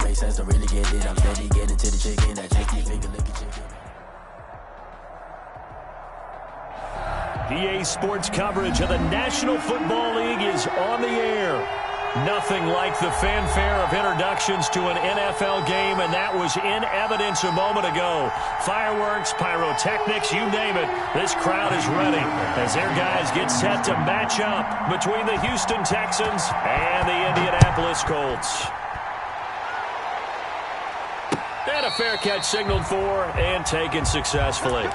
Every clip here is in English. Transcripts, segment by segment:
makes sense to really get it. I'm steady getting to the chicken. That tasty finger licking chicken. EA Sports coverage of the National Football League is on the air. Nothing like the fanfare of introductions to an NFL game, and that was in evidence a moment ago. Fireworks, pyrotechnics, you name it. This crowd is ready as their guys get set to match up between the Houston Texans and the Indianapolis Colts. And a fair catch signaled for and taken successfully.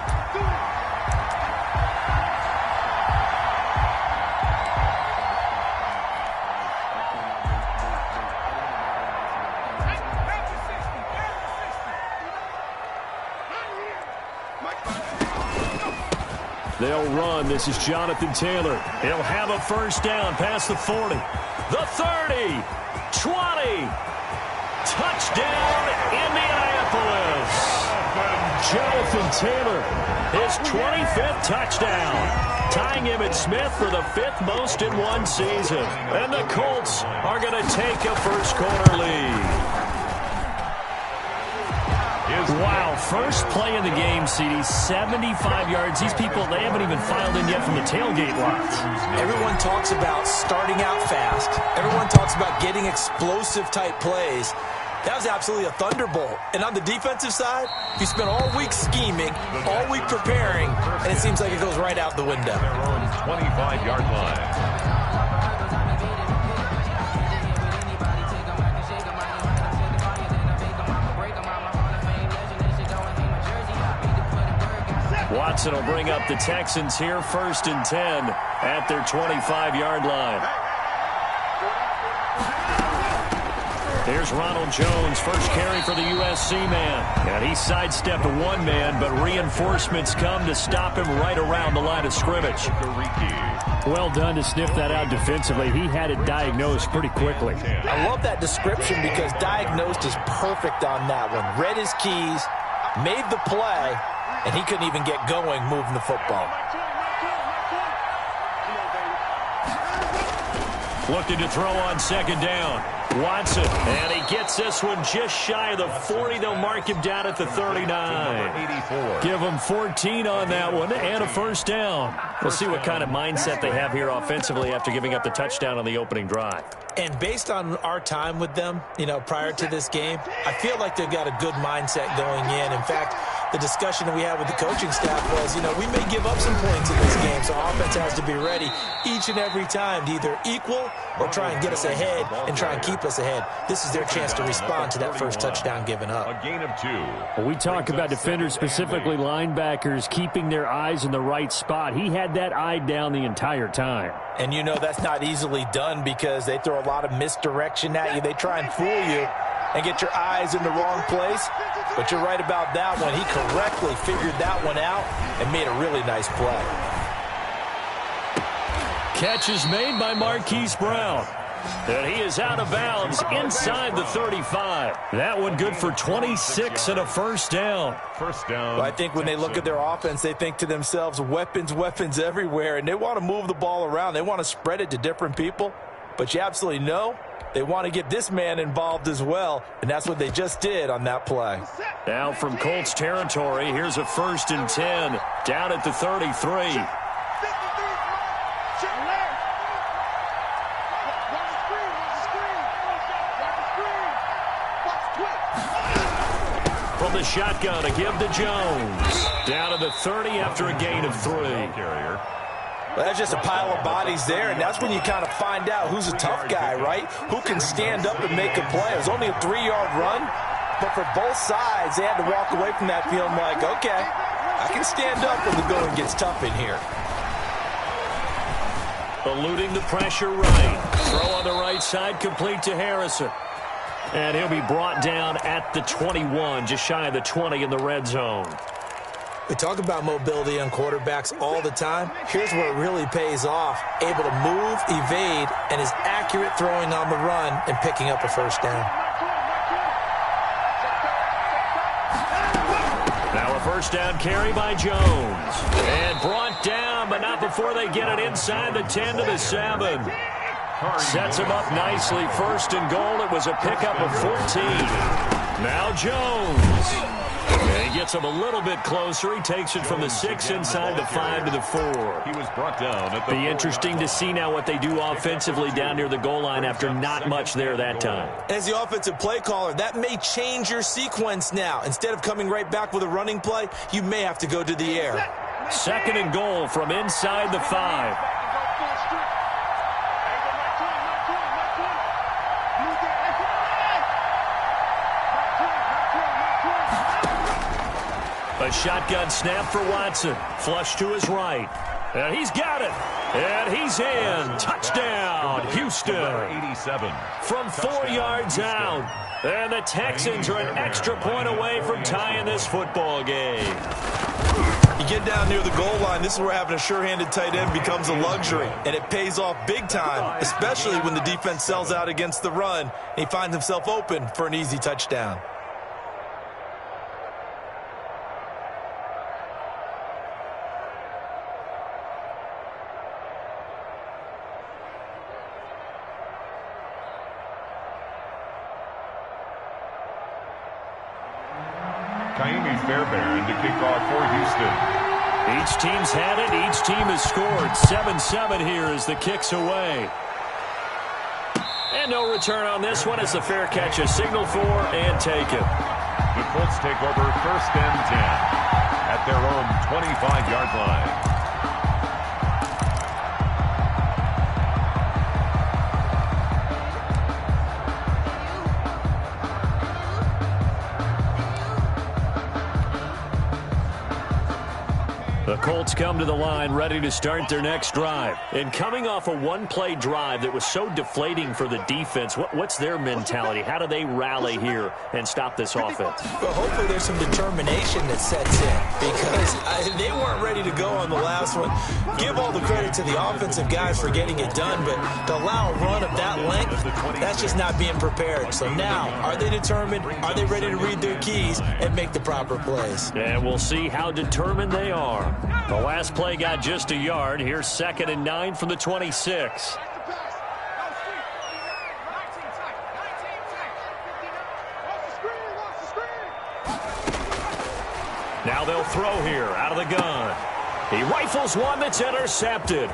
They'll run. This is Jonathan Taylor. He'll have a first down past the 40. The 30. 20. Touchdown, Indianapolis. Jonathan Taylor, his 25th touchdown. Tying Emmitt Smith for the 5th most in one season. And the Colts are going to take a first-quarter lead. Wow, first play of the game, CD, 75 yards. These people, they haven't even filed in yet from the tailgate lots. Everyone talks about starting out fast. Everyone talks about getting explosive-type plays. That was absolutely a thunderbolt. And on the defensive side, you spent all week scheming, all week preparing, and it seems like it goes right out the window. Their own 25-yard line. Watson will bring up the Texans here, 1st and 10 at their 25-yard line. Here's Ronald Jones, first carry for the USC man. And he sidestepped one man, but reinforcements come to stop him right around the line of scrimmage. Well done to sniff that out defensively. He had it diagnosed pretty quickly. I love that description because diagnosed is perfect on that one. Read his keys, made the play, and he couldn't even get going moving the football. Looking to throw on 2nd down. Watson, and he gets this one just shy of the 40. They'll mark him down at the 39. Give him 14 on that one and a first down. We'll see what kind of mindset they have here offensively after giving up the touchdown on the opening drive. And based on our time with them, prior to this game, I feel like they've got a good mindset going in. In fact, the discussion that we had with the coaching staff was, we may give up some points in this game, so offense has to be ready each and every time to either equal or try and get us ahead and try and keep us ahead. This is their chance to respond to that first touchdown given up. A gain of 2. Well, we talk about defenders, specifically linebackers, keeping their eyes in the right spot. He had that eye down the entire time. And that's not easily done because they throw a lot of misdirection at you. They try and fool you and get your eyes in the wrong place. But you're right about that one. He correctly figured that one out and made a really nice play. Catch is made by Marquise Brown. And he is out of bounds inside the 35. That one good for 26 and a first down. First down. Well, I think when they look at their offense, they think to themselves, weapons everywhere. And they want to move the ball around. They want to spread it to different people. But you absolutely know they want to get this man involved as well. And that's what they just did on that play. Now from Colts territory, here's a 1st and 10 down at the 33. From the shotgun, a give to Jones. Down to the 30 after a gain of 3. Well, that's just a pile of bodies there, and that's when you kind of find out who's a tough guy, right? Who can stand up and make a play. It was only a 3-yard run, but for both sides, they had to walk away from that feeling like, okay, I can stand up when the going gets tough in here. Eluding the pressure right. Throw on the right side, complete to Harrison. And he'll be brought down at the 21, just shy of the 20 in the red zone. We talk about mobility on quarterbacks all the time. Here's where it really pays off. Able to move, evade, and is accurate throwing on the run and picking up a first down. Now a first down carry by Jones. And brought down, but not before they get it inside the 10 to the 7. Sets him up nicely. First and goal. It was a pickup of 14. Now Jones. And he gets him a little bit closer. He takes it from the 6 inside the 5 to the 4. He was brought down at the Be interesting to see now what they do offensively down near the goal line after not much there that time. As the offensive play caller, that may change your sequence now. Instead of coming right back with a running play, you may have to go to the air. Second and goal from inside the 5. A shotgun snap for Watson. Flush to his right. And he's got it. And he's in. Touchdown, Houston. 87. From 4 yards out. And the Texans are an extra point away from tying this football game. You get down near the goal line, this is where having a sure-handed tight end becomes a luxury. And it pays off big time, especially when the defense sells out against the run. And he finds himself open for an easy touchdown. Fairbairn to kick off for Houston. Each team's had it. Each team has scored. 7-7 here as the kick's away. And no return on this one as the fair catch is signaled for and taken. The Colts take over 1st and 10 at their own 25-yard line. The Colts come to the line ready to start their next drive. And coming off a one-play drive that was so deflating for the defense, what's their mentality? How do they rally here and stop this offense? Well, hopefully there's some determination that sets in because they weren't ready to go on the last one. Give all the credit to the offensive guys for getting it done, but to allow a run of that length, that's just not being prepared. So now, are they determined? Are they ready to read their keys and make the proper plays? And we'll see how determined they are. The last play got just a yard. Here's 2nd and 9 from the 26. Now they'll throw here out of the gun. He rifles one that's intercepted.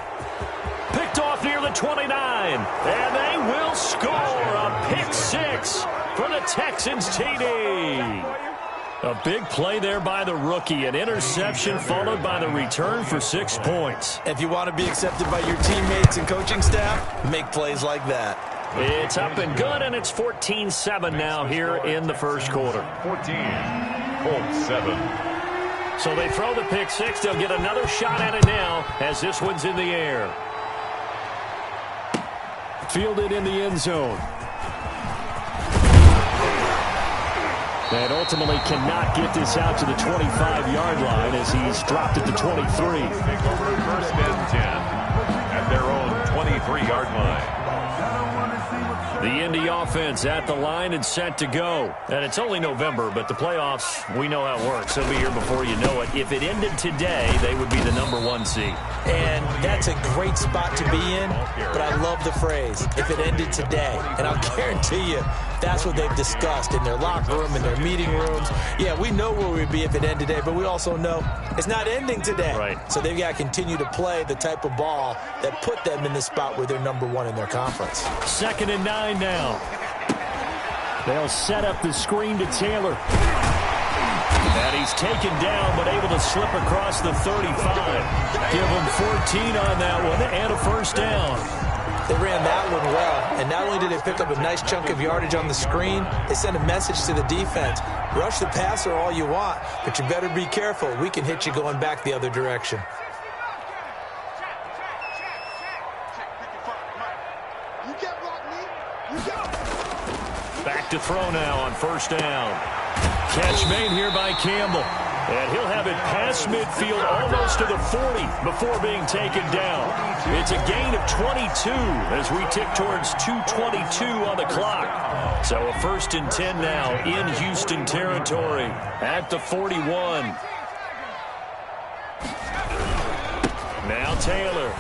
Picked off near the 29. And they will score a pick 6 for the Texans TD. A big play there by the rookie. An interception followed by the return for 6 points. If you want to be accepted by your teammates and coaching staff, make plays like that. It's up and good, and it's 14-7 now here in the first quarter. 14, Colts 7. So they throw the pick 6. They'll get another shot at it now as this one's in the air. Fielded in the end zone. And ultimately cannot get this out to the 25-yard line as he's dropped it to 23. Take over 1st and 10 at their own 23-yard line. The Indy offense at the line and set to go. And it's only November, but the playoffs, we know how it works. They'll be here before you know it. If it ended today, they would be the #1 seed. And that's a great spot to be in, but I love the phrase, if it ended today. And I'll guarantee you, that's what they've discussed in their locker room, in their meeting rooms. Yeah, we know where we'd be if it ended today, but we also know it's not ending today. Right. So they've got to continue to play the type of ball that put them in the spot where they're #1 in their conference. 2nd and 9 now. They'll set up the screen to Taylor. And he's taken down, but able to slip across the 35. Give him 14 on that one and a first down. They ran that one well, and not only did they pick up a nice chunk of yardage on the screen, they sent a message to the defense. Rush the passer all you want, but you better be careful. We can hit you going back the other direction. Back to throw now on 1st down. Catch made here by Campbell. And he'll have it past midfield almost to the 40 before being taken down. It's a gain of 22 as we tick towards 2:22 on the clock. So a 1st and 10 now in Houston territory at the 41. Now Taylor.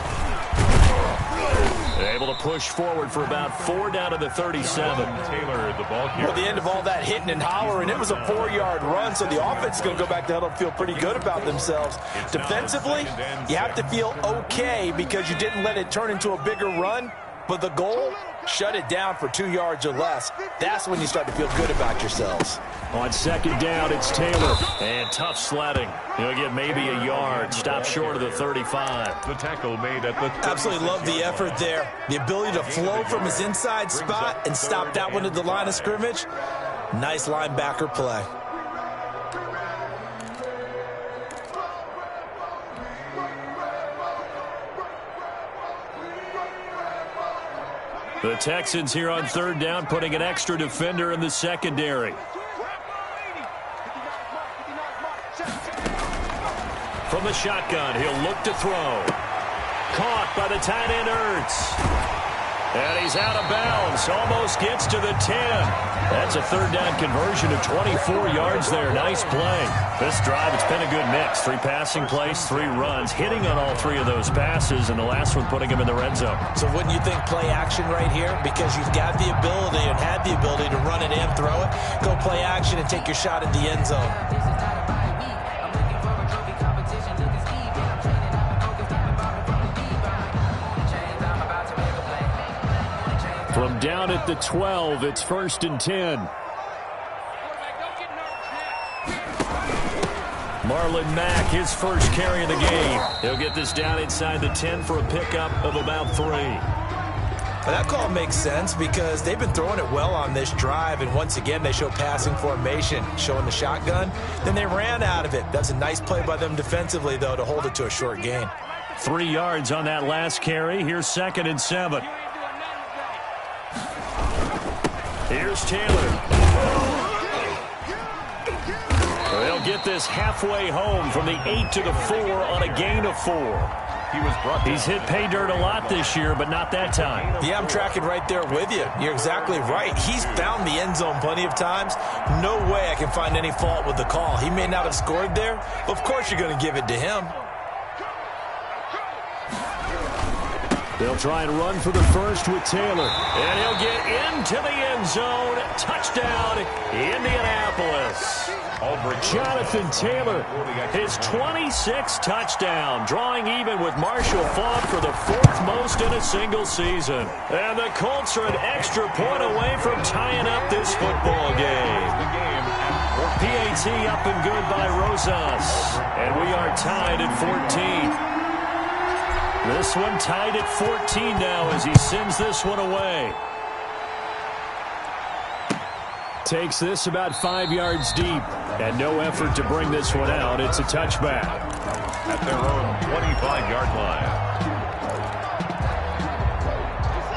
Able to push forward for about 4 down to the 37. Taylor, the ball carrier. Well, the end of all that hitting and hollering, it was a 4-yard run, so the offense is going to go back to huddle and feel pretty good about themselves. Defensively, you have to feel okay because you didn't let it turn into a bigger run, but the goal, shut it down for 2 yards or less. That's when you start to feel good about yourselves. On second down, it's Taylor. And tough sledding. He'll get maybe a yard. Stop short of the 35. The tackle made at the 36. Absolutely love the effort there. The ability to flow from his inside spot and stop that one at the line of scrimmage. Nice linebacker play. The Texans here on third down, putting an extra defender in the secondary. From the shotgun, he'll look to throw. Caught by the tight end, Ertz. And he's out of bounds. Almost gets to the 10. That's a third down conversion of 24 yards there. Nice play. This drive, it's been a good mix. 3 passing plays, 3 runs, hitting on all 3 of those passes, and the last one putting him in the red zone. So wouldn't you think play action right here? Because you've got the ability and had the ability to run it in, throw it, go play action and take your shot at the end zone. From down at the 12, it's 1st and 10. Marlon Mack, his first carry of the game. He'll get this down inside the 10 for a pickup of about 3. But that call makes sense because they've been throwing it well on this drive, and once again they show passing formation, showing the shotgun. Then they ran out of it. That's a nice play by them defensively, though, to hold it to a short gain. 3 yards on that last carry. Here's 2nd and 7. Here's Taylor. They'll get this halfway home from the 8 to the 4 on a gain of 4. He's hit pay dirt a lot this year, but not that time. Yeah, I'm tracking right there with you. You're exactly right. He's found the end zone plenty of times. No way I can find any fault with the call. He may not have scored there, but of course you're going to give it to him. They'll try and run for the first with Taylor. And he'll get into the end zone. Touchdown, Indianapolis. Jonathan Taylor, his 26th touchdown, drawing even with Marshall Faulk for the 4th most in a single season. And the Colts are an extra point away from tying up this football game. PAT up and good by Rosas. And we are tied at 14. This one tied at 14 now as he sends this one away. Takes this about 5 yards deep. And no effort to bring this one out. It's a touchback. At their own 25-yard line.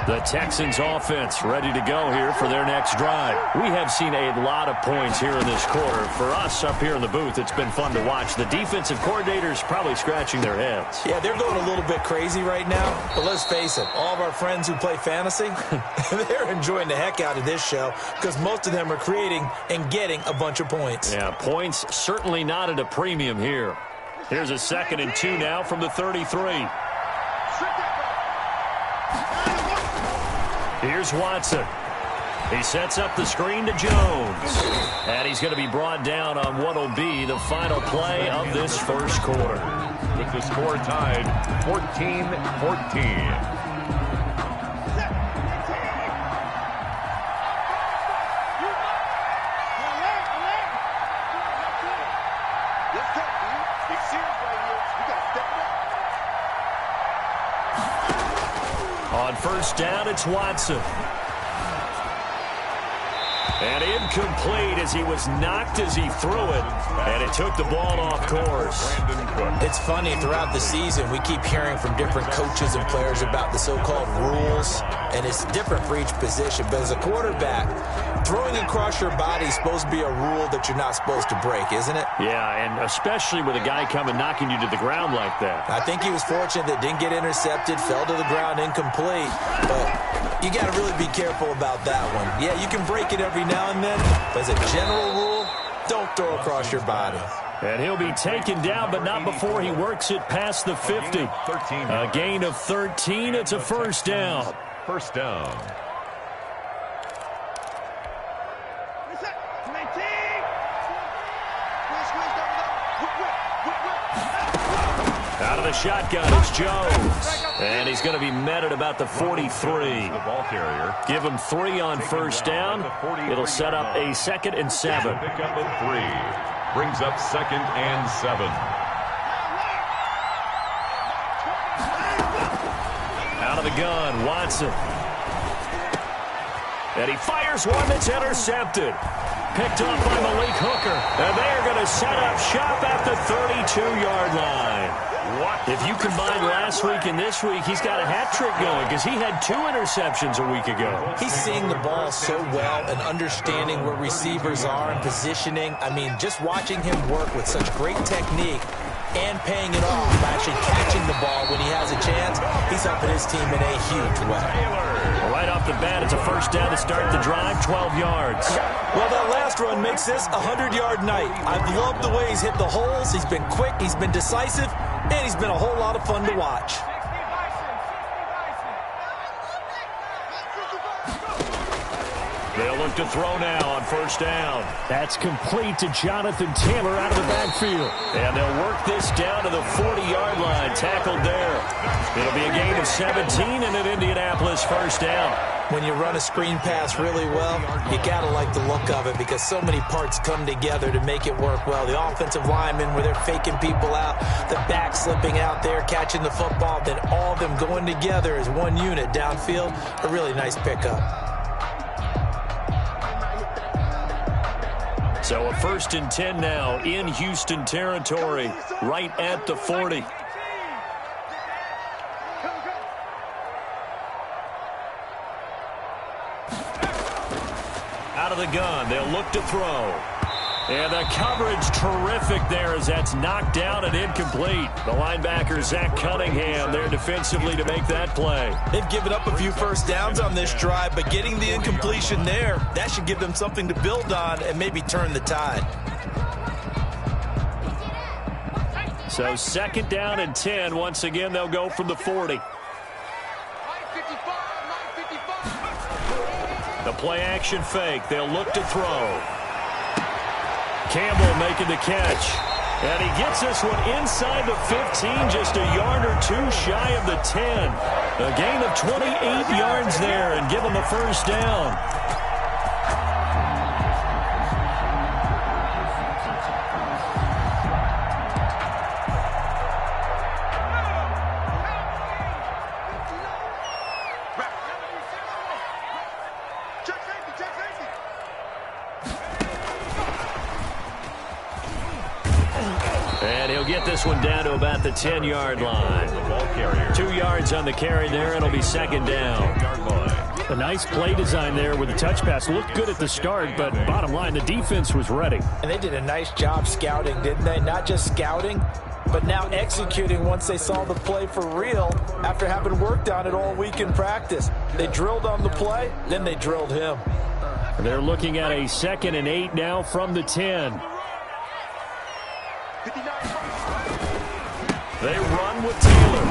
The Texans offense ready to go here for their next drive. We have seen a lot of points here in this quarter. For us up here in the booth, it's been fun to watch. The defensive coordinators probably scratching their heads. Yeah, they're going a little bit crazy right now. But let's face it, all of our friends who play fantasy, they're enjoying the heck out of this show because most of them are creating and getting a bunch of points. Yeah, points certainly not at a premium here. Here's a 2nd and 2 now from the 33. Here's Watson. He sets up the screen to Jones. And he's going to be brought down on what will be the final play of this first quarter. With the score tied 14-14. On first down, it's Watson. And incomplete as he was knocked as he threw it. And it took the ball off course. It's funny, throughout the season, we keep hearing from different coaches and players about the so-called rules. And it's different for each position. But as a quarterback, throwing across your body is supposed to be a rule that you're not supposed to break, isn't it? Yeah, and especially with a guy coming knocking you to the ground like that. I think he was fortunate that didn't get intercepted, fell to the ground incomplete. But you got to really be careful about that one. Yeah, you can break it every now and then, but as a general rule, don't throw across your body. And he'll be taken down, but not before he works it past the 50. A gain of 13. It's a first down. First down. Out of the shotgun, it's Jones. And he's going to be met at about the 43. The ball carrier. Give him 3 on first down. It'll set up a 2nd and 7. Pick up a 3. Brings up 2nd and 7. Out of the gun, Watson. And he fires one that's intercepted. Picked off by Malik Hooker. And they are going to set up shop at the 32-yard line. If you combine last week and this week, he's got a hat trick going because he had 2 interceptions a week ago. He's seeing the ball so well and understanding where receivers are and positioning. I mean, just watching him work with such great technique and paying it off by actually catching the ball when he has a chance, he's helping his team in a huge way. Right off the bat, it's a first down to start the drive, 12 yards. Well, that last run makes this a 100-yard night. I've loved the way he's hit the holes. He's been quick, he's been decisive, and he's been a whole lot of fun to watch. They'll look to throw now on first down. That's complete to Jonathan Taylor out of the backfield. And they'll work this down to the 40-yard line, tackled there. It'll be a gain of 17 and an Indianapolis first down. When you run a screen pass really well, you got to like the look of it because so many parts come together to make it work well. The offensive linemen, where they're faking people out, the back slipping out there, catching the football, then all of them going together as one unit downfield. A really nice pickup. So a 1st and 10 now in Houston territory, right at the 40. Out of the gun, they'll look to throw. And the coverage terrific there as that's knocked down and incomplete. The linebacker, Zach Cunningham, there defensively to make that play. They've given up a few first downs on this drive, but getting the incompletion there, that should give them something to build on and maybe turn the tide. So 2nd down and 10. Once again, they'll go from the 40. The play action fake. They'll look to throw. Campbell making the catch. And he gets this one inside the 15, just a yard or 2 shy of the 10. A gain of 28 yards there and give him a first down. And he'll get this one down to about the 10-yard line. 2 yards on the carry there. It'll be 2nd down. A nice play design there with the touch pass. Looked good at the start, but bottom line, the defense was ready. And they did a nice job scouting, didn't they? Not just scouting, but now executing once they saw the play for real after having worked on it all week in practice. They drilled on the play, then they drilled him. They're looking at a 2nd and 8 now from the 10. They run with Taylor.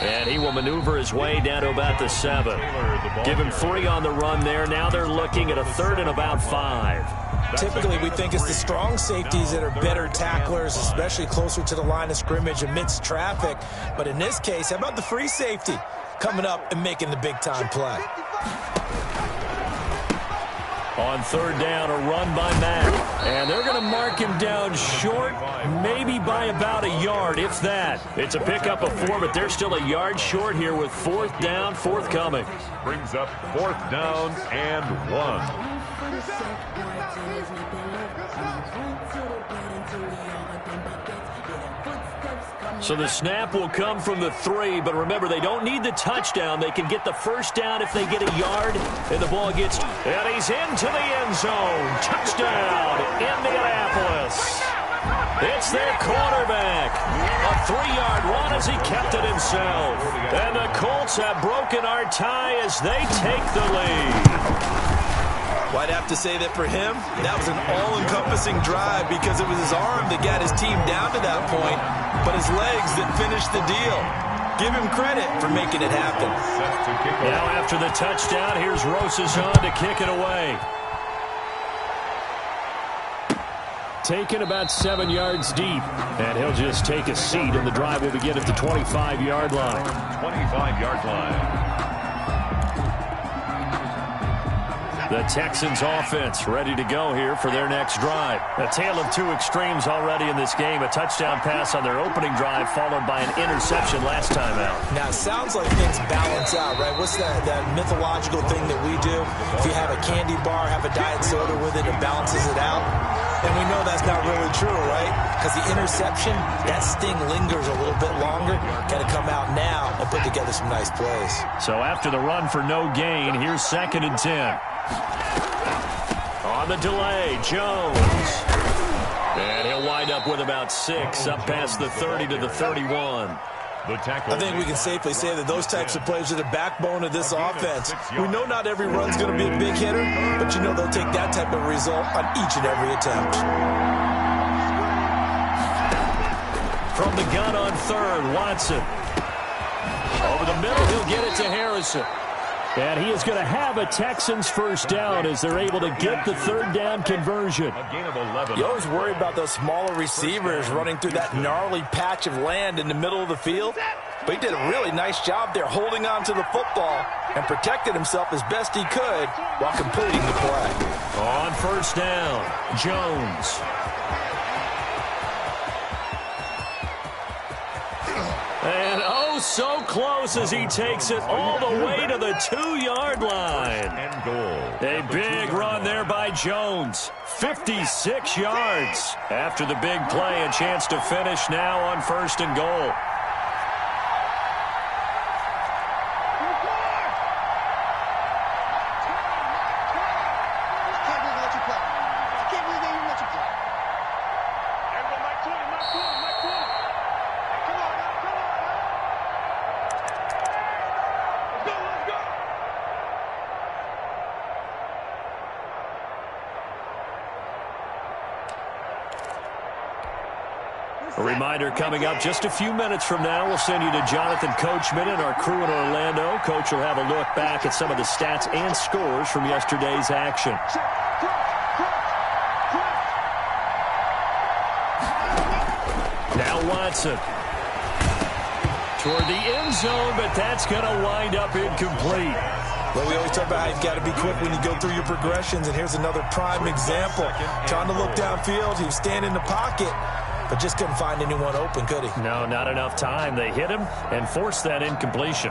And he will maneuver his way down to about the 7. Give him 3 on the run there. Now they're looking at a 3rd and about 5. Typically, we think it's the strong safeties that are better tacklers, especially closer to the line of scrimmage amidst traffic. But in this case, how about the free safety coming up and making the big-time play? On 3rd down, a run by Mack. And they're going to mark him down short, maybe by about a yard, if that. It's a pickup of 4, but they're still a yard short here with 4th down, forthcoming. Brings up 4th down and 1. So the snap will come from the 3, but remember, they don't need the touchdown. They can get the first down if they get a yard, and the ball gets, and he's into the end zone. Touchdown, Indianapolis. It's their quarterback. A 3-yard run as he kept it himself. And the Colts have broken our tie as they take the lead. Well, I'd have to say that for him, that was an all-encompassing drive because it was his arm that got his team down to that point, but his legs that finished the deal. Give him credit for making it happen. Now after the touchdown, here's Rosicon to kick it away. Taken about 7 yards deep. And he'll just take a seat, and the drive will begin at the 25-yard line. 25-yard line. The Texans offense ready to go here for their next drive. A tale of two extremes already in this game. A touchdown pass on their opening drive followed by an interception last time out. Now, it sounds like things balance out, right? What's that mythological thing that we do? If you have a candy bar, have a diet soda with it, it balances it out. And we know that's not really true, right? Because the interception, that sting lingers a little bit longer. Got to come out now and put together some nice plays. So after the run for no gain, here's 2nd and 10. On the delay, Jones. And he'll wind up with about 6, up past the 30 to the 31. I think we can safely say that those types of plays are the backbone of this offense. We know not every run's going to be a big hitter, but you know they'll take that type of result on each and every attempt. From the gun on 3rd, Watson. Over the middle, he'll get it to Harrison. And he is going to have a Texans first down as they're able to get the 3rd down conversion. A gain of 11. You always worry about those smaller receivers running through that gnarly patch of land in the middle of the field. But he did a really nice job there holding on to the football and protected himself as best he could while completing the play. On 1st down, Jones. And oh, so close as he takes it all the way to the 2-yard line. And goal. A big run there by Jones. 56 yards. After the big play, a chance to finish now on 1st and goal. A reminder coming up just a few minutes from now, we'll send you to Jonathan Coachman and our crew in Orlando. Coach will have a look back at some of the stats and scores from yesterday's action. Now Watson. Toward the end zone, but that's going to wind up incomplete. Well, we always talk about how you've got to be quick when you go through your progressions, and here's another prime example. Trying to look downfield, he was standing in the pocket, but just couldn't find anyone open, could he? No, not enough time. They hit him and forced that incompletion.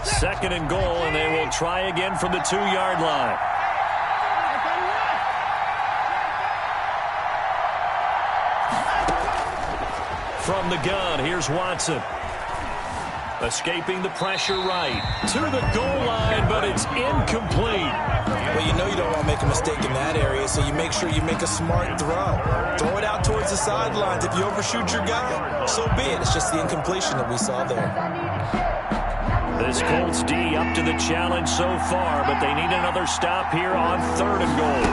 Second and goal, and they will try again from the 2-yard line. From the gun, here's Watson. Escaping the pressure right. To the goal line, but it's incomplete. Well, you know you don't want to make a mistake in that area, so you make sure you make a smart throw. Throw it out towards the sidelines. If you overshoot your guy, so be it. It's just the incompletion that we saw there. This Colts D up to the challenge so far, but they need another stop here on 3rd and goal.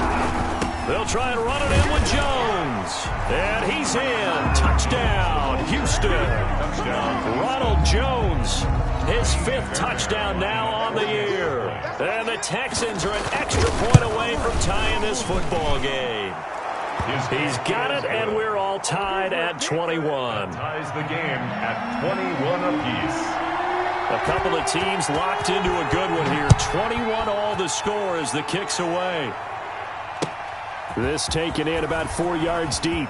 They'll try and run it in with Jones. And he's in. Touchdown, Houston. Touchdown. Ronald Jones, his 5th touchdown now on the year. And the Texans are an extra point away from tying this football game. He's got it, and we're all tied at 21. Ties the game at 21 apiece. A couple of teams locked into a good one here. 21 all the score as the kick's away. This taken in about 4 yards deep.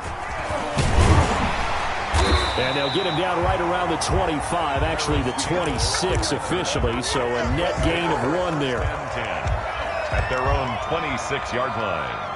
And they'll get him down right around the 25, actually the 26 officially, so a net gain of 1 there. At their own 26-yard line.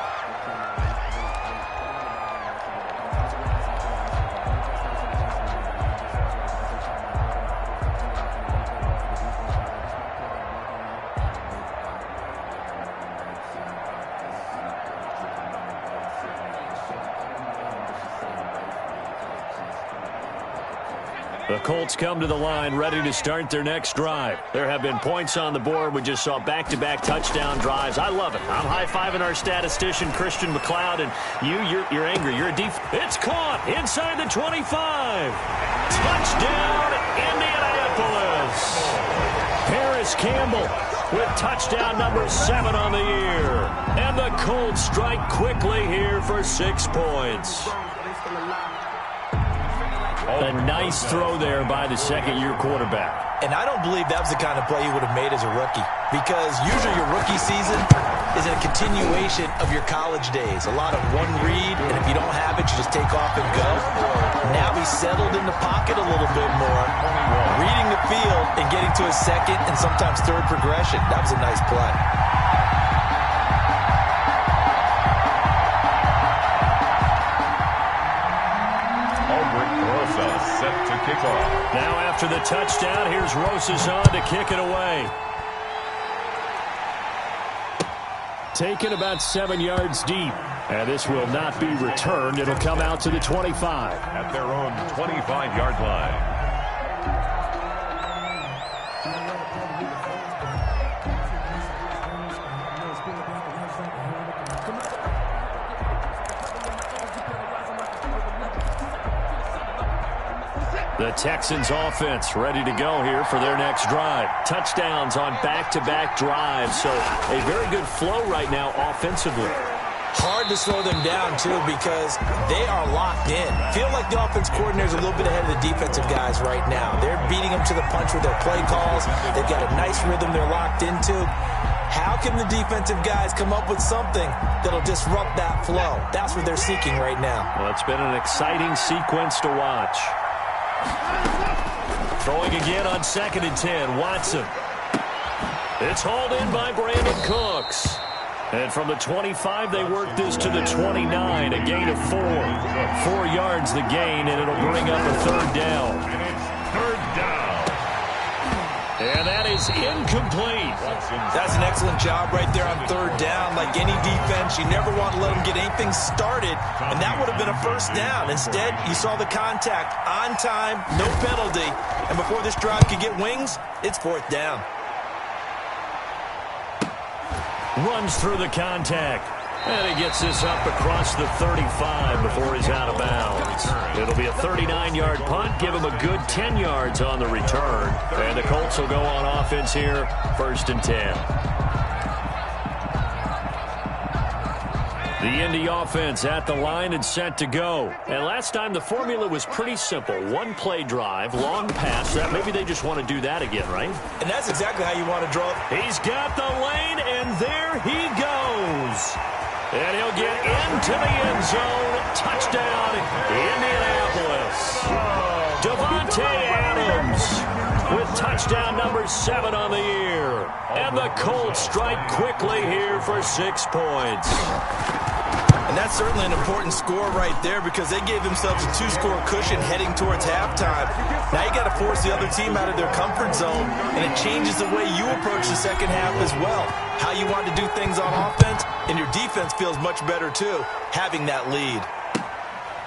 The Colts come to the line ready to start their next drive. There have been points on the board. We just saw back-to-back touchdown drives. I love it. I'm high-fiving our statistician, Christian McLeod, and you're angry. You're a It's caught inside the 25. Touchdown, Indianapolis. Harris Campbell with touchdown number 7 on the year. And the Colts strike quickly here for 6 points. A nice throw there by the second-year quarterback. And I don't believe that was the kind of play he would have made as a rookie, because usually your rookie season is a continuation of your college days. A lot of one read, and if you don't have it, you just take off and go. Now he's settled in the pocket a little bit more, reading the field and getting to his second and sometimes third progression. That was a nice play. Set to kick off. Now after the touchdown, here's Rosas on to kick it away. Taken about 7 yards deep. And this will not be returned. It'll come out to the 25. At their own 25-yard line. The Texans offense ready to go here for their next drive. Touchdowns on back-to-back drives, so a very good flow right now offensively. Hard to slow them down, too, because they are locked in. Feel like the offense coordinator is a little bit ahead of the defensive guys right now. They're beating them to the punch with their play calls. They've got a nice rhythm they're locked into. How can the defensive guys come up with something that'll disrupt that flow? That's what they're seeking right now. Well, it's been an exciting sequence to watch. Throwing again on 2nd and 10, Watson. It's hauled in by Brandon Cooks. And from the 25, they work this to the 29, a gain of 4. 4 yards the gain, and it'll bring up a 3rd down. And it's 3rd down. And that is incomplete. That's an excellent job right there on 3rd down. Like any defense, you never want to let them get anything started, and that would have been a 1st down. Instead, you saw the contact on time, no penalty, and before this drive could get wings, it's 4th down. Runs through the contact. And he gets this up across the 35 before he's out of bounds. It'll be a 39-yard punt. Give him a good 10 yards on the return. And the Colts will go on offense here, 1st and 10. The Indy offense at the line and set to go. And last time the formula was pretty simple. 1 play drive, long pass. Maybe they just want to do that again, right? And that's exactly how you want to draw. He's got the lane, and there he goes. And he'll get into the end zone. Touchdown, Indianapolis. Devontae Adams with touchdown number 7 on the year. And the Colts strike quickly here for 6 points. And that's certainly an important score right there, because they gave themselves a 2-score cushion heading towards halftime. Now you got to force the other team out of their comfort zone, and it changes the way you approach the second half as well. How you want to do things on offense, and your defense feels much better too, having that lead.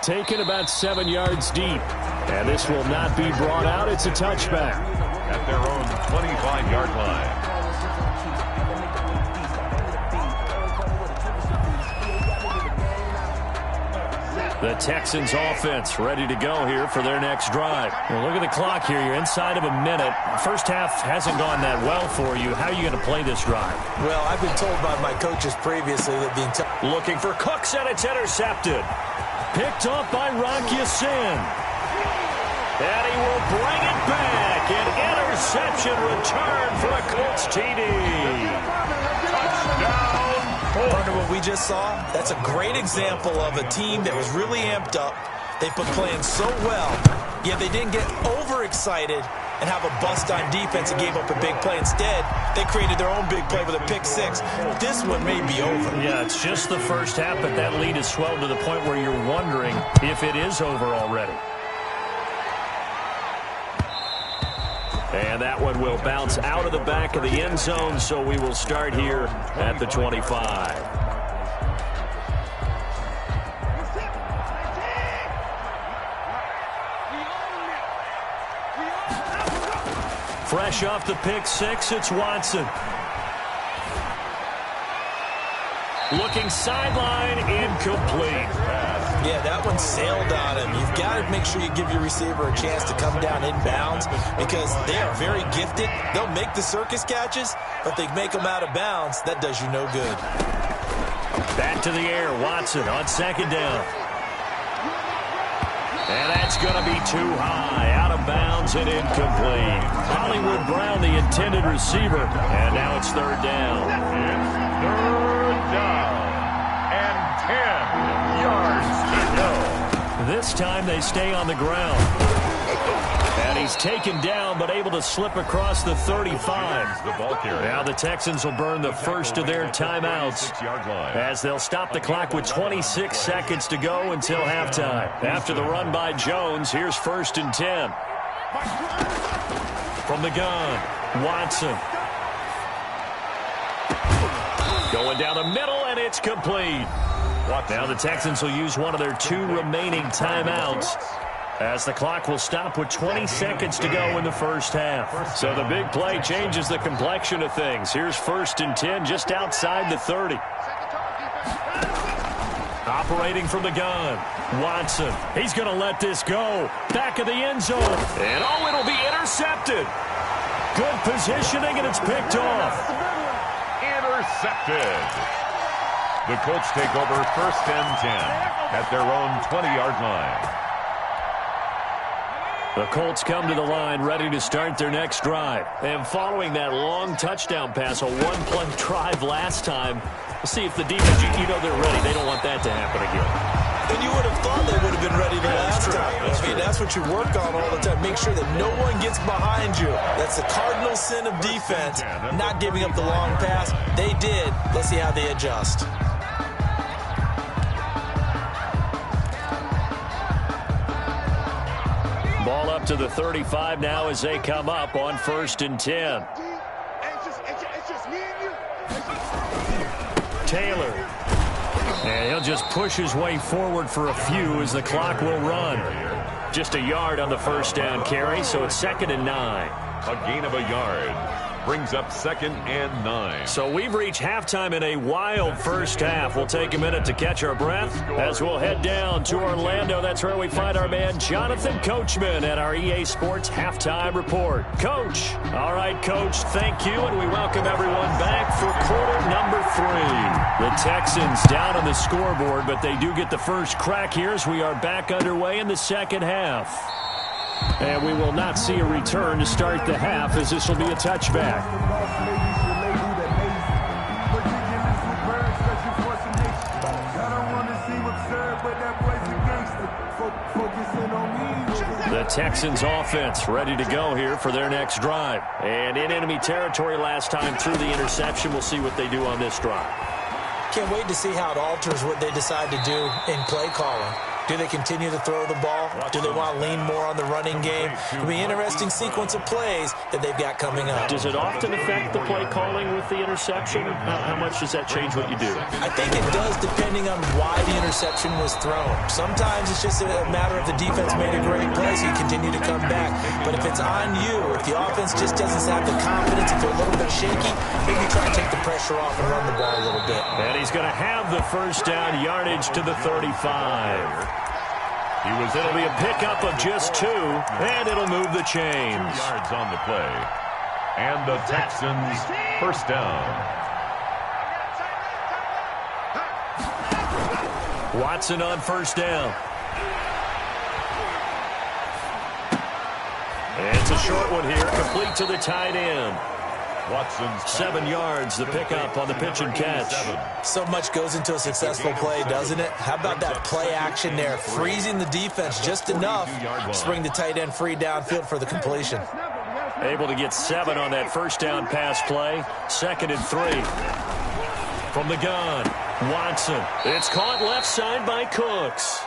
Taken about 7 yards deep. And this will not be brought out. It's a touchback. At their own 25-yard line. The Texans offense ready to go here for their next drive. Well, look at the clock here. You're inside of a minute. First half hasn't gone that well for you. How are you going to play this drive? Well, I've been told by my coaches previously that the entire... Looking for Cooks, and it's intercepted. Picked off by Rock Ya-Sin. And he will bring it back. An interception return for a Colts TD. Touchdown. Partner, what we just saw, that's a great example of a team that was really amped up. They put playing so well, yet they didn't get overexcited and have a bust on defense and gave up a big play. Instead, they created their own big play with a pick 6. This one may be over. Yeah, it's just the first half, but that lead has swelled to the point where you're wondering if it is over already. And that one will bounce out of the back of the end zone, so we will start here at the 25. Fresh off the pick six, it's Watson. Looking sideline, incomplete. Yeah, that one sailed on him. You've got to make sure you give your receiver a chance to come down inbounds because they are very gifted. They'll make the circus catches, but they make them out of bounds. That does you no good. Back to the air, Watson on second down. And that's going to be too high, out of bounds and incomplete. Hollywood Brown, the intended receiver, and now it's third down. It's third down and 10 yards to go. This time they stay on the ground. And he's taken down, but able to slip across the 35. Now the Texans will burn the first of their timeouts as they'll stop the clock with 26 seconds to go until halftime. After the run by Jones, here's 1st and 10. From the gun, Watson. Going down the middle, and it's complete. Now the Texans will use one of their 2 remaining timeouts as the clock will stop with 20 seconds to go in the first half. So the big play changes the complexion of things. Here's 1st and 10 just outside the 30. Operating from the gun, Watson. He's going to let this go. Back of the end zone. And oh, it'll be intercepted. Good positioning, and it's picked off. Intercepted. The Colts take over 1st and 10 at their own 20-yard line. The Colts come to the line ready to start their next drive. And following that long touchdown pass, a one-play drive last time, we'll see if the defense, you know they're ready. They don't want that to happen again. And you would have thought they would have been ready the last time. That's what you work on all the time. Make sure that no one gets behind you. That's the cardinal sin of defense, not giving up the long pass. They did. Let's see how they adjust. Ball up to the 35 now as they come up on 1st and 10. Taylor. And he'll just push his way forward for a few as the clock will run. Just a yard on the first down carry, so it's 2nd and 9. A gain of a yard brings up 2nd and 9. So we've reached halftime in a wild first half. We'll take a minute to catch our breath as we'll head down to Orlando. That's where we find our man Jonathan Coachman at our EA Sports Halftime Report. Coach. All right, Coach, thank you, and we welcome everyone back for quarter number 3. The Texans down on the scoreboard, but they do get the first crack here as we are back underway in the second half. And we will not see a return to start the half as this will be a touchback. The Texans offense ready to go here for their next drive. And in enemy territory last time through the interception. We'll see what they do on this drive. Can't wait to see how it alters what they decide to do in play calling. Do they continue to throw the ball? Do they want to lean more on the running game? It'll be an interesting sequence of plays that they've got coming up. Does it often affect the play calling with the interception? How much does that change what you do? I think it does depending on why the interception was thrown. Sometimes it's just a matter of the defense made a great play, so you continue to come back. But if it's on you, if the offense just doesn't have the confidence, if they're a little bit shaky, maybe try to take the pressure off and run the ball a little bit. And he's going to have the first down yardage to the 35. It'll be a pickup of just 2, and it'll move the chains. 2 yards on the play. And the Texans first down. Watson on first down. And it's a short one here, complete to the tight end. Watson's 7 yards, the pickup on the pitch and catch. So much goes into a successful play, doesn't it? How about that play action there? Freezing the defense just enough to bring the tight end free downfield for the completion. Able to get 7 on that first down pass play. 2nd and 3. From the gun, Watson. It's caught left side by Cooks.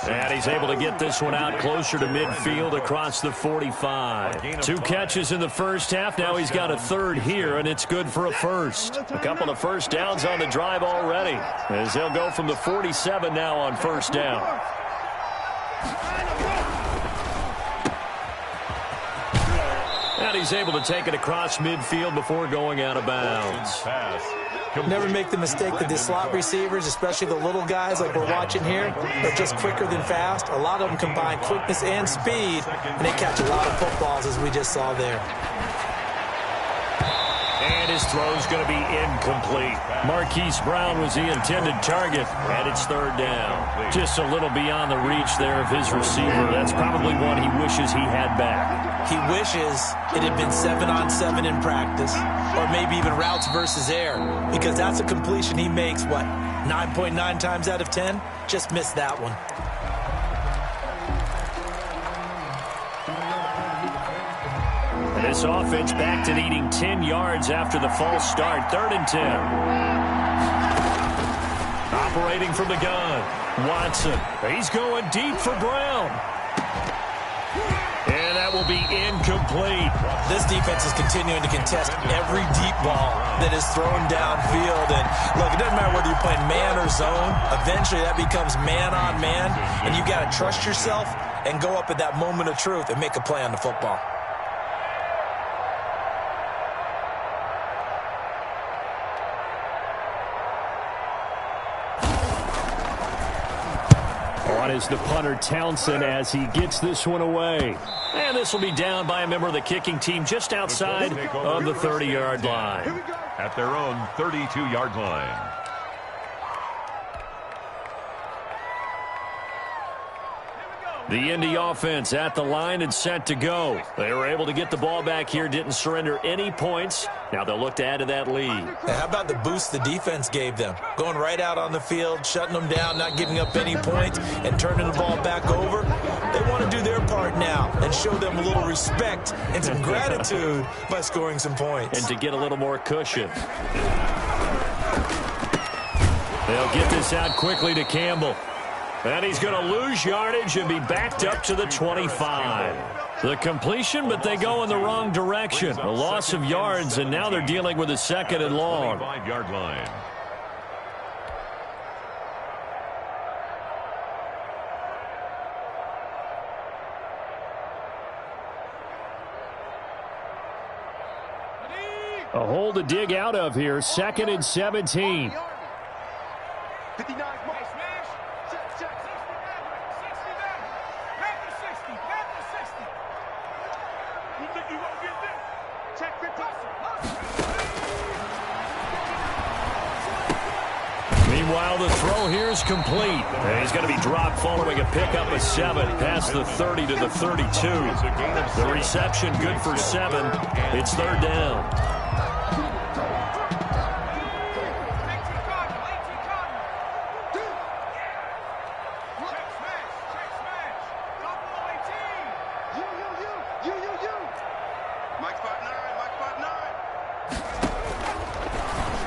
And he's able to get this one out closer to midfield across the 45. 2 catches in the first half. Now he's got a third here, and it's good for a first. A couple of first downs on the drive already, as they'll go from the 47 now on first down. And he's able to take it across midfield before going out of bounds. Never make the mistake that the slot receivers, especially the little guys like we're watching here, are just quicker than fast. A lot of them combine quickness and speed, and they catch a lot of footballs, as we just saw there. And his throw's going to be incomplete. Marquise Brown was the intended target, and it's third down. Just a little beyond the reach there of his receiver. That's probably one he wishes he had back. He wishes it had been 7-on-7 in practice, or maybe even routes versus air, because that's a completion he makes, 9.9 times out of 10? Just missed that one. And this offense back to needing 10 yards after the false start. 3rd and 10. Operating from the gun. Watson. He's going deep for Brown. And that will be incomplete. This defense is continuing to contest every deep ball that is thrown downfield. And look, it doesn't matter whether you're playing man or zone. Eventually that becomes man on man. And you got to trust yourself and go up at that moment of truth and make a play on the football. Is the punter Townsend as he gets this one away. And this will be down by a member of the kicking team just outside of the 30-yard line. At their own 32-yard line. The Indy offense at the line and set to go. They were able to get the ball back here, didn't surrender any points. Now they'll look to add to that lead. And how about the boost the defense gave them? Going right out on the field, shutting them down, not giving up any points, and turning the ball back over. They want to do their part now and show them a little respect and some gratitude by scoring some points. And to get a little more cushion. They'll get this out quickly to Campbell. And he's going to lose yardage and be backed up to the 25. The completion, but they go in the wrong direction. A loss of yards, and now they're dealing with a 2nd and long. 25-yard line. A hole to dig out of here. 2nd and 17. 59. Meanwhile, the throw here is complete. And he's going to be dropped following a pickup of 7 past the 30 to the 32. The reception good for 7. It's 3rd down.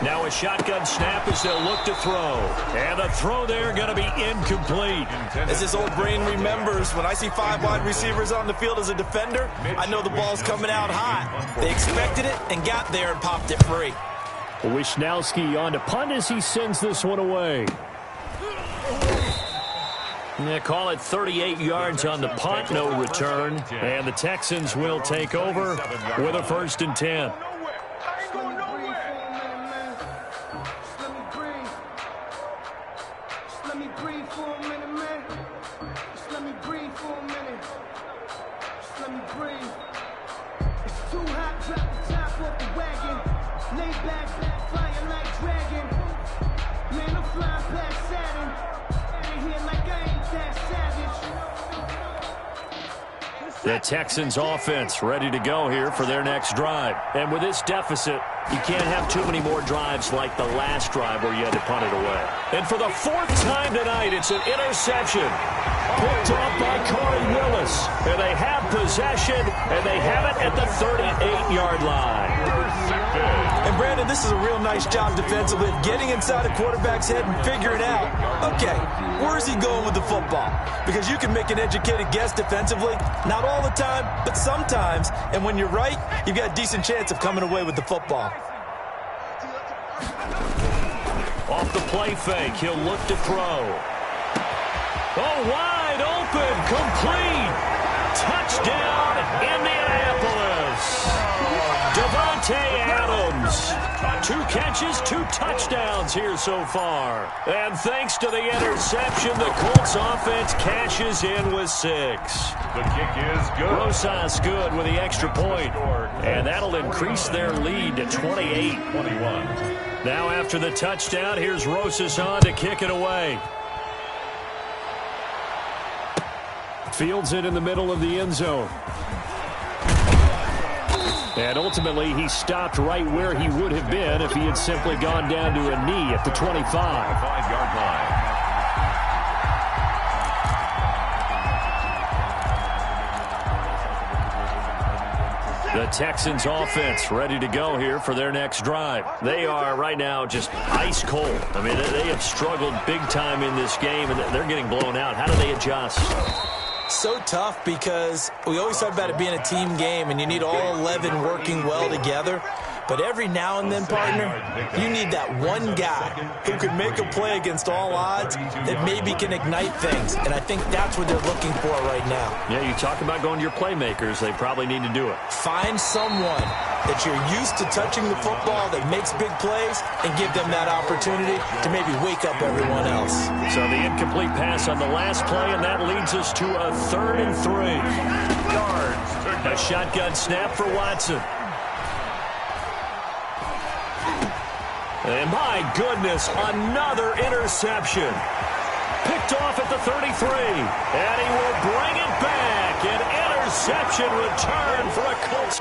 Now a shotgun snap as they'll look to throw. And the throw there going to be incomplete. As his old brain remembers, when I see 5 wide receivers on the field as a defender, I know the ball's coming out hot. They expected it and got there and popped it free. Wisnowski on to punt as he sends this one away. They call it 38 yards on the punt, no return. And the Texans will take over with a 1st and 10. The Texans offense ready to go here for their next drive. And with this deficit, you can't have too many more drives like the last drive where you had to punt it away. And for the 4th time tonight, it's an interception. Picked off by Corey Willis. And they have possession, and they have it at the 38-yard line. And Brandon, this is a real nice job defensively of getting inside a quarterback's head and figuring out, okay, where is he going with the football? Because you can make an educated guess defensively, not all the time, but sometimes. And when you're right, you've got a decent chance of coming away with the football. Off the play fake, he'll look to throw. Oh, wide open, complete. Touchdown, Indianapolis. catches, 2 touchdowns here so far. And thanks to the interception, the Colts offense cashes in with 6. The kick is good. Rosas good with the extra point. And that'll increase their lead to 28-21. Now after the touchdown, here's Rosas on to kick it away. Fields it in the middle of the end zone. And ultimately, he stopped right where he would have been if he had simply gone down to a knee at the 25. 5-yard line. The Texans offense ready to go here for their next drive. They are right now just ice cold. I mean, they have struggled big time in this game, and they're getting blown out. How do they adjust? So tough because we always talk about it being a team game and you need all 11 working well together. But every now and then, partner, you need that one guy who can make a play against all odds that maybe can ignite things. And I think that's what they're looking for right now. Yeah, you talk about going to your playmakers. They probably need to do it. Find someone that you're used to touching the football that makes big plays and give them that opportunity to maybe wake up everyone else. So the incomplete pass on the last play, and that leads us to a 3rd and 3. A shotgun snap for Watson. And my goodness, another interception. Picked off at the 33. And he will bring it back. An interception return for a Colts.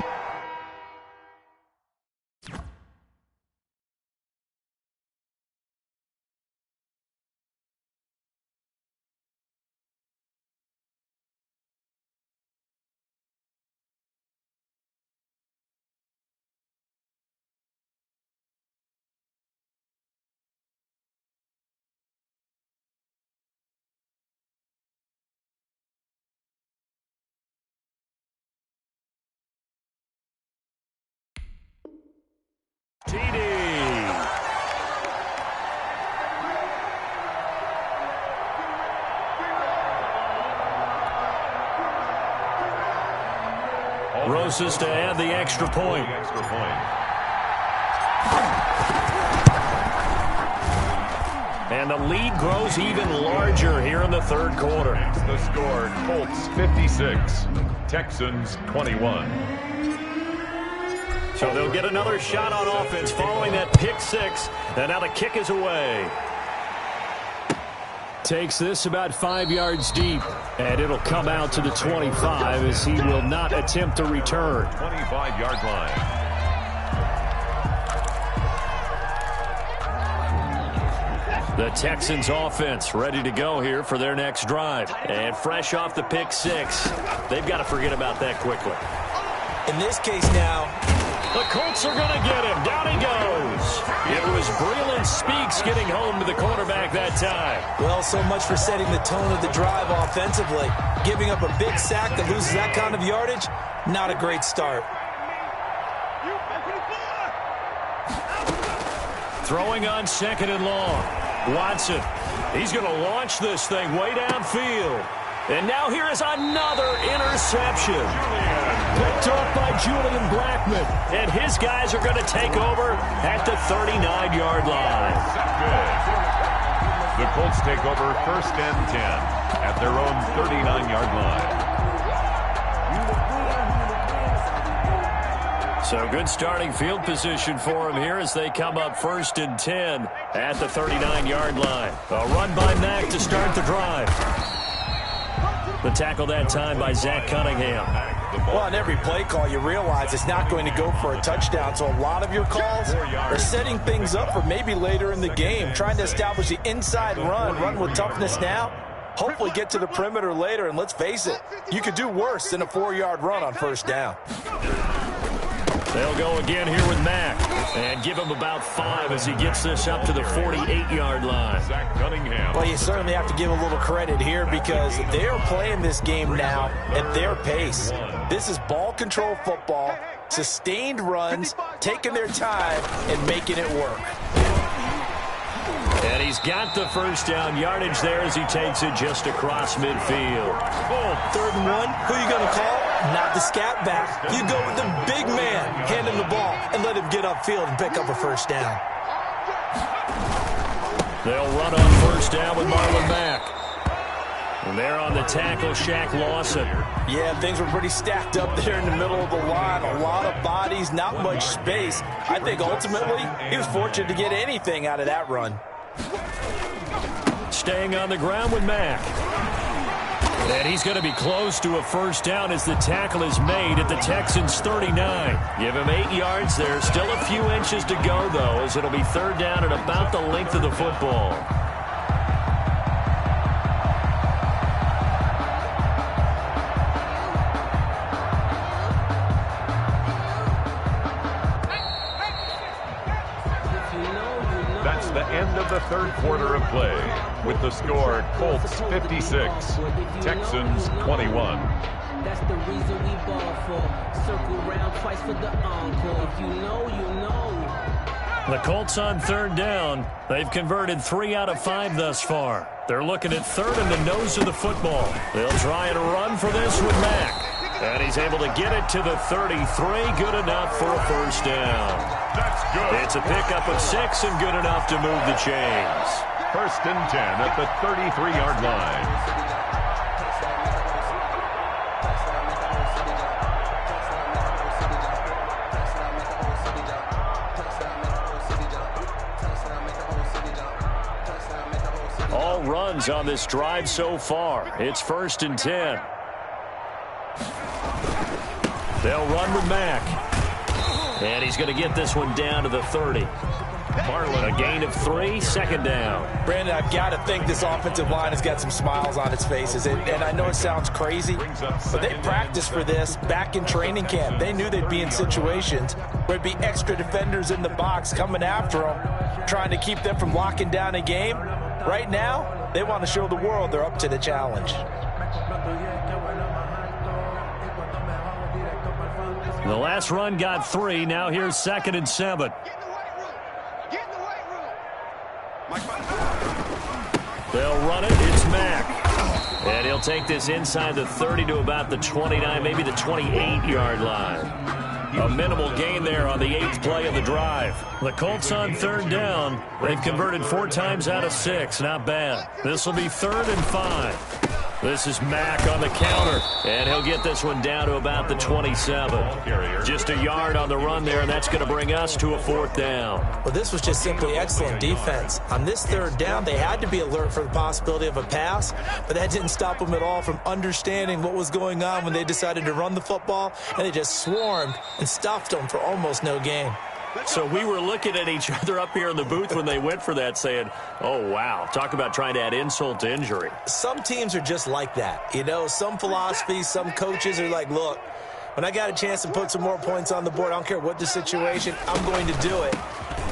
Rosas to add the extra point. And the lead grows even larger here in the 3rd quarter. The score, Colts 56, Texans 21. So they'll get another shot on offense following that pick 6. And now the kick is away. Takes this about 5 yards deep, and it'll come out to the 25 as he will not attempt a return. 25-yard line. The Texans offense ready to go here for their next drive. And fresh off the pick 6, they've got to forget about that quickly. In this case now, the Colts are going to get him. Down he goes. It was Breland Speaks getting home to the quarterback that time. Well, so much for setting the tone of the drive offensively. Giving up a big sack that loses that kind of yardage, not a great start. Throwing on 2nd and long. Watson, he's going to launch this thing way downfield. And now here is another interception. Picked off by Julian Blackmon. And his guys are going to take over at the 39-yard line. The Colts take over 1st and 10 at their own 39-yard line. So good starting field position for him here as they come up 1st and 10 at the 39-yard line. A run by Mack to start the drive. The tackle that time by Zach Cunningham. Well, on every play call, you realize it's not going to go for a touchdown, so a lot of your calls are setting things up for maybe later in the game, trying to establish the inside run with toughness now, hopefully get to the perimeter later, and let's face it, you could do worse than a 4-yard run on 1st down. They'll go again here with Mack and give him about 5 as he gets this up to the 48-yard line. Zach Cunningham. Well, you certainly have to give a little credit here because they are playing this game now at their pace. This is ball control football, sustained runs, taking their time and making it work. And he's got the 1st down yardage there as he takes it just across midfield. Oh, 3rd and 1. Who are you going to call? Not the scat back. You go with the big man, hand him the ball, and let him get upfield and pick up a first down. They'll run on first down with Marlon Mack. And they're on the tackle, Shaq Lawson. Yeah, things were pretty stacked up there in the middle of the line. A lot of bodies, not much space. I think ultimately he was fortunate to get anything out of that run. Staying on the ground with Mack. And he's going to be close to a first down as the tackle is made at the Texans' 39. Give him 8 yards. There's still a few inches to go, though, as it'll be third down at about the length of the football. That's the end of the third quarter of play. With the score, Colts 56, Texans 21. That's the reason we ball for. Circle round twice for the encore. If you know, you know. The Colts on third down. They've converted 3 out of 5 thus far. They're looking at third and the nose of the football. They'll try and run for this with Mack. And he's able to get it to the 33. Good enough for a first down. That's good. It's a pickup of 6 and good enough to move the chains. First and 10 at the 33-yard line. All runs on this drive so far. It's first and 10. They'll run with Mack. And he's going to get this one down to the 30. Marlon, a gain of 3, second down. Brandon, I've got to think this offensive line has got some smiles on its faces. And I know it sounds crazy, but they practiced for this back in training camp. They knew they'd be in situations where it'd be extra defenders in the box coming after them, trying to keep them from locking down a game. Right now, they want to show the world they're up to the challenge. The last run got 3. Now here's second and 7. They'll run it. It's Mack. And he'll take this inside the 30 to about the 29, maybe the 28-yard line. A minimal gain there on the 8th play of the drive. The Colts on third down. They've converted 4 times out of 6. Not bad. This will be third and 5. This is Mack on the counter, and he'll get this one down to about the 27. Just a yard on the run there, and that's going to bring us to a fourth down. Well, this was just simply excellent defense. On this third down, they had to be alert for the possibility of a pass, but that didn't stop them at all from understanding what was going on when they decided to run the football, and they just swarmed and stuffed them for almost no gain. So we were looking at each other up here in the booth when they went for that saying, oh, wow, talk about trying to add insult to injury. Some teams are just like that. You know, some philosophies, some coaches are like, look, when I got a chance to put some more points on the board, I don't care what the situation, I'm going to do it.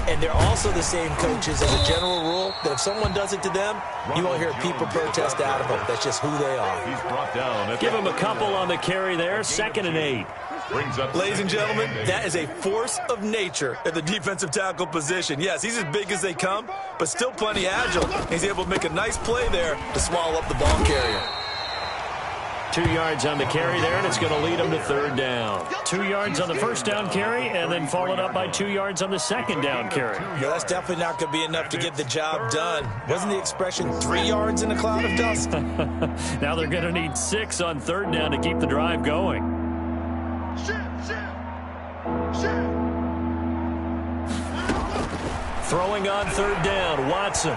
And they're also the same coaches as a general rule that if someone does it to them, you won't hear people protest out of them. That's just who they are. He's brought down. Give him a couple on the carry there, second and 8. Ladies and gentlemen, that is a force of nature at the defensive tackle position. Yes, he's as big as they come, but still plenty agile. He's able to make a nice play there to swallow up the ball carrier. 2 yards on the carry there, and it's going to lead him to third down. 2 yards on the first down carry, and then followed up by 2 yards on the second down carry. Yeah, that's definitely not going to be enough to get the job done. Wasn't the expression 3 yards in a cloud of dust? Now they're going to need 6 on third down to keep the drive going. Throwing on third down, Watson.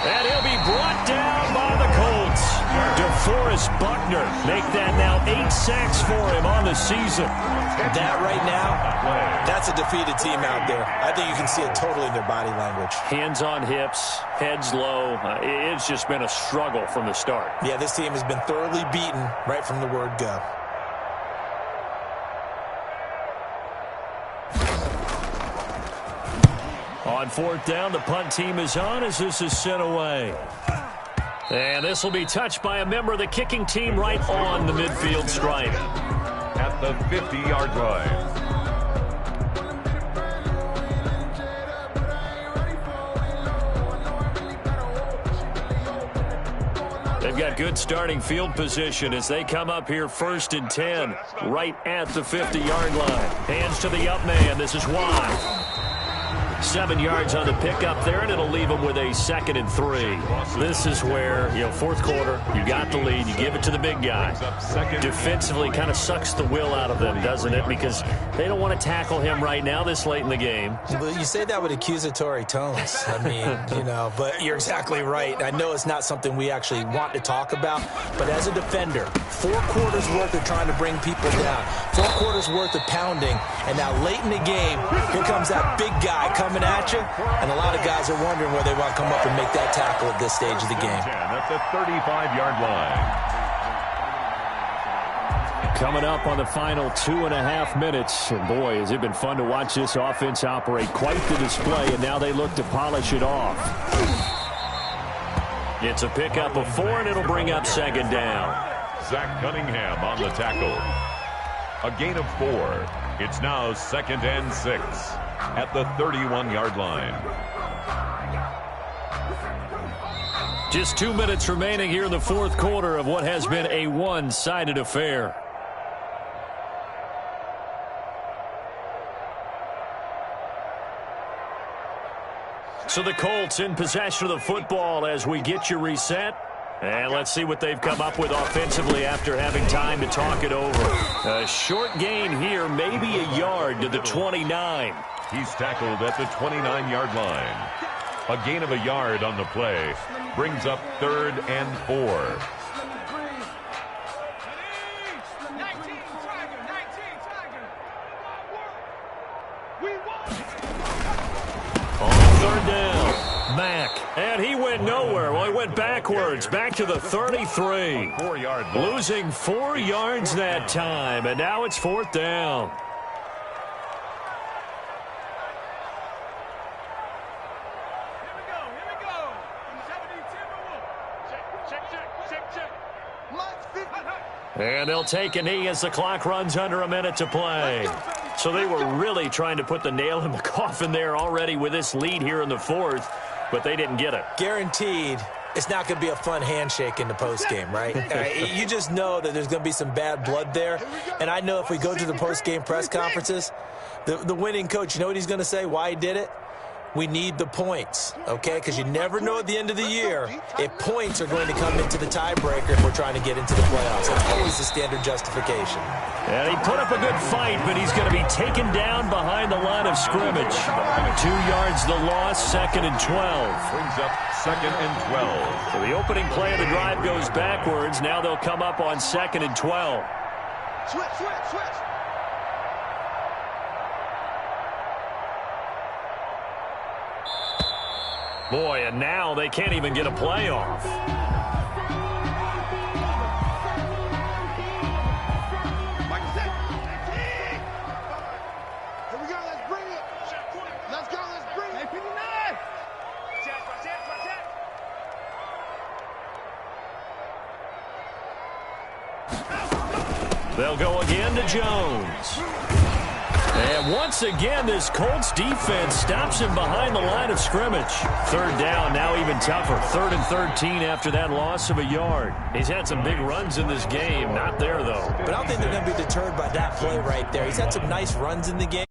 And he'll be brought down by the Colts. DeForest Buckner make that now 8 sacks for him on the season. That right now, that's a defeated team out there. I think you can see it totally in their body language. Hands on hips, heads low. It's just been a struggle from the start. Yeah, this team has been thoroughly beaten right from the word go. On fourth down, the punt team is on as this is sent away. And this will be touched by a member of the kicking team right on the midfield stripe. At the 50-yard line. They've got good starting field position as they come up here 1st and 10, right at the 50-yard line. Hands to the up man. This is wide. 7 yards on the pickup there, and it'll leave them with a 2nd and 3. This is where, fourth quarter, you got the lead, you give it to the big guy. Defensively kind of sucks the will out of them, doesn't it? Because they don't want to tackle him right now this late in the game. Well, you say that with accusatory tones. I mean, but you're exactly right. I know it's not something we actually want to talk about, but as a defender, 4 quarters worth of trying to bring people down, 4 quarters worth of pounding, and now late in the game, here comes that big guy coming at you, and a lot of guys are wondering where they want to come up and make that tackle at this stage of the game. That's a 35-yard line. Coming up on the final 2.5 minutes, and boy, has it been fun to watch this offense operate. Quite the display, and now they look to polish it off. It's a pickup of 4, and it'll bring up 2nd down. Zach Cunningham on the tackle. A gain of 4. It's now 2nd and 6 at the 31-yard line. Just 2 minutes remaining here in the fourth quarter of what has been a one-sided affair. So the Colts in possession of the football as we get you reset. And let's see what they've come up with offensively after having time to talk it over. A short gain here, maybe a yard to the 29. He's tackled at the 29-yard line. A gain of a yard on the play brings up 3rd and 4. On 3rd down, Mack. And he went nowhere. Well, he went backwards, back to the 33. 4-yard Losing 4 yards that time, and now it's 4th down. And they'll take a knee as the clock runs under a minute to play. So they were really trying to put the nail in the coffin there already with this lead here in the 4th, but they didn't get it. Guaranteed, it's not going to be a fun handshake in the postgame, right? You just know that there's going to be some bad blood there. And I know if we go to the postgame press conferences, the winning coach, you know what he's going to say, why he did it? We need the points, okay? Because you never know at the end of the year if points are going to come into the tiebreaker if we're trying to get into the playoffs. That's always the standard justification. And he put up a good fight, but he's going to be taken down behind the line of scrimmage. 2 yards the loss, 2nd and 12. Brings up 2nd and 12. So the opening play of the drive goes backwards. Now they'll come up on 2nd and 12. Switch. Boy, and now they can't even get a play off. Here we go, let's bring it. Let's go, let's bring it. They'll go again to Jones. And once again, this Colts defense stops him behind the line of scrimmage. 3rd down, now even tougher. 3rd and 13 after that loss of a yard. He's had some big runs in this game. Not there, though. But I don't think they're going to be deterred by that play right there. He's had some nice runs in the game.